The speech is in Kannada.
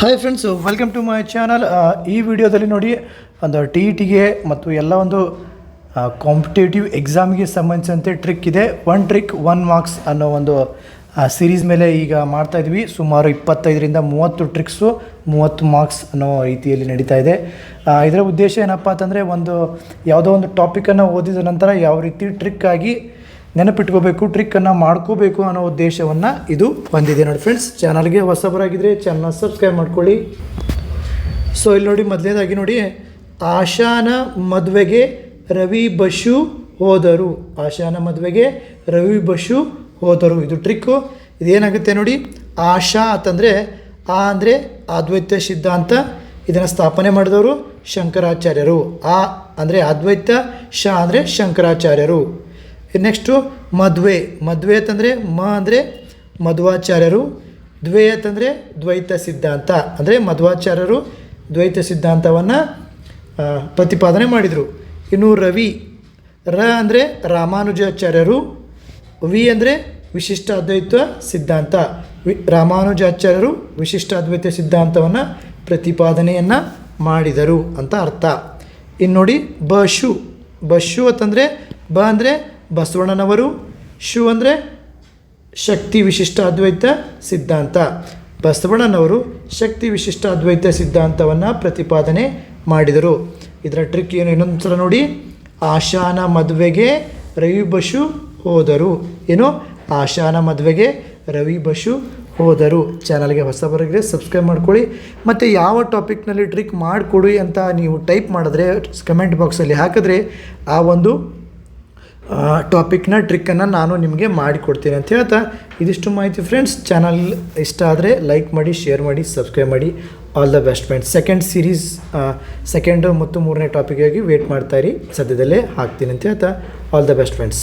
Hi friends, welcome to my channel. ಈ ವಿಡಿಯೋದಲ್ಲಿ ನೋಡಿ ಒಂದು ಟಿ ಇ ಟಿಗೆ ಮತ್ತು ಎಲ್ಲ ಒಂದು ಕಾಂಪಿಟೇಟಿವ್ ಎಕ್ಸಾಮಿಗೆ ಸಂಬಂಧಿಸಿದಂತೆ ಟ್ರಿಕ್ ಇದೆ. ಒನ್ ಟ್ರಿಕ್ 1 ಮಾರ್ಕ್ಸ್ ಅನ್ನೋ ಒಂದು ಸೀರೀಸ್ ಮೇಲೆ ಈಗ ಮಾಡ್ತಾಯಿದ್ವಿ. ಸುಮಾರು 25ರಿಂದ 30 ಟ್ರಿಕ್ಸು 30 ಮಾರ್ಕ್ಸ್ ಅನ್ನೋ ರೀತಿಯಲ್ಲಿ ನಡೀತಾ ಇದೆ. ಇದರ ಉದ್ದೇಶ ಏನಪ್ಪ ಅಂತಂದರೆ, ಯಾವುದೋ ಒಂದು ಟಾಪಿಕನ್ನು ಓದಿದ ನಂತರ ಯಾವ ರೀತಿ ಟ್ರಿಕ್ಕಾಗಿ ನೆನಪಿಟ್ಕೋಬೇಕು, ಟ್ರಿಕ್ಕನ್ನು ಮಾಡ್ಕೋಬೇಕು ಅನ್ನೋ ಉದ್ದೇಶವನ್ನು ಇದು ಹೊಂದಿದೆ ನೋಡಿ ಫ್ರೆಂಡ್ಸ್. ಚಾನಲ್ಗೆ ಹೊಸಬರಾಗಿದ್ದರೆ ಚಾನಲ್ನ ಸಬ್ಸ್ಕ್ರೈಬ್ ಮಾಡ್ಕೊಳ್ಳಿ. ಸೊ ಇಲ್ಲಿ ನೋಡಿ, ಮೊದಲನೇದಾಗಿ ನೋಡಿ, ಆಶಾನ ಮದುವೆಗೆ ರವಿ ಬಶು ಹೋದರು. ಆಶಾನ ಮದುವೆಗೆ ರವಿ ಬಶು ಹೋದರು, ಇದು ಟ್ರಿಕ್ಕು. ಇದೇನಾಗುತ್ತೆ ನೋಡಿ, ಆಶಾ ಅಂತಂದರೆ ಆ ಅಂದರೆ ಅದ್ವೈತ ಸಿದ್ಧಾಂತ, ಇದನ್ನು ಸ್ಥಾಪನೆ ಮಾಡಿದವರು ಶಂಕರಾಚಾರ್ಯರು. ಆ ಅಂದರೆ ಅದ್ವೈತ, ಶ ಅಂದರೆ ಶಂಕರಾಚಾರ್ಯರು. ನೆಕ್ಸ್ಟು ಮದುವೆ. ಮದುವೆ ಅಂತಂದರೆ ಅಂದರೆ ಮಧ್ವಾಚಾರ್ಯರು, ದ್ವೇ ಅಂತಂದರೆ ದ್ವೈತ ಸಿದ್ಧಾಂತ, ಅಂದರೆ ಮಧ್ವಾಚಾರ್ಯರು ದ್ವೈತ ಸಿದ್ಧಾಂತವನ್ನು ಪ್ರತಿಪಾದನೆ ಮಾಡಿದರು. ಇನ್ನು ರವಿ, ಅಂದರೆ ರಾಮಾನುಜಾಚಾರ್ಯರು, ವಿ ಅಂದರೆ ವಿಶಿಷ್ಟ ಅದ್ವೈತ ಸಿದ್ಧಾಂತ, ರಾಮಾನುಜಾಚಾರ್ಯರು ವಿಶಿಷ್ಟ ಅದ್ವೈತ ಸಿದ್ಧಾಂತವನ್ನು ಪ್ರತಿಪಾದನೆಯನ್ನು ಮಾಡಿದರು ಅಂತ ಅರ್ಥ. ಇನ್ನು ನೋಡಿ, ಬಶು ಅಂತಂದರೆ ಅಂದರೆ ಬಸವಣ್ಣನವರು, ಶು ಅಂದರೆ ಶಕ್ತಿ ವಿಶಿಷ್ಟ ಅದ್ವೈತ ಸಿದ್ಧಾಂತ. ಬಸವಣ್ಣನವರು ಶಕ್ತಿ ವಿಶಿಷ್ಟ ಅದ್ವೈತ ಸಿದ್ಧಾಂತವನ್ನು ಪ್ರತಿಪಾದನೆ ಮಾಡಿದರು. ಇದರ ಟ್ರಿಕ್ ಏನು, ಇನ್ನೊಂದು ಸಲ ನೋಡಿ, ಆಶಾನ ಮದುವೆಗೆ ರವಿ ಬಶು ಹೋದರು. ಏನು, ಆಶಾನ ಮದುವೆಗೆ ರವಿ ಬಶು ಹೋದರು. ಚಾನಲ್ಗೆ ಹೊಸಬರಾಗಿದ್ದರೆ ಸಬ್ಸ್ಕ್ರೈಬ್ ಮಾಡ್ಕೊಳ್ಳಿ. ಮತ್ತು ಯಾವ ಟಾಪಿಕ್ನಲ್ಲಿ ಟ್ರಿಕ್ ಮಾಡಿಕೊಡಿ ಅಂತ ನೀವು ಟೈಪ್ ಮಾಡಿದ್ರೆ ಕಮೆಂಟ್ ಬಾಕ್ಸಲ್ಲಿ ಹಾಕಿದ್ರೆ ಆ ಒಂದು ಟಾಪಿಕ್ನ ಟ್ರಿಕ್ಕನ್ನು ನಾನು ನಿಮಗೆ ಮಾಡಿಕೊಡ್ತೀನಿ ಅಂತ ಹೇಳ್ತಾ, ಇದಿಷ್ಟು ಮಾಹಿತಿ ಫ್ರೆಂಡ್ಸ್. ಚಾನಲ್ ಇಷ್ಟ ಆದರೆ ಲೈಕ್ ಮಾಡಿ, ಶೇರ್ ಮಾಡಿ, ಸಬ್ಸ್ಕ್ರೈಬ್ ಮಾಡಿ. All the best friends. Second ಮತ್ತು 3ನೇ ಟಾಪಿಗಾಗಿ ವೇಟ್ ಮಾಡ್ತಾಯಿರಿ, ಸದ್ಯದಲ್ಲೇ ಹಾಕ್ತೀನಿ ಅಂತ ಹೇಳ್ತಾ, ಆಲ್ ದ ಬೆಸ್ಟ್ ಫ್ರೆಂಡ್ಸ್.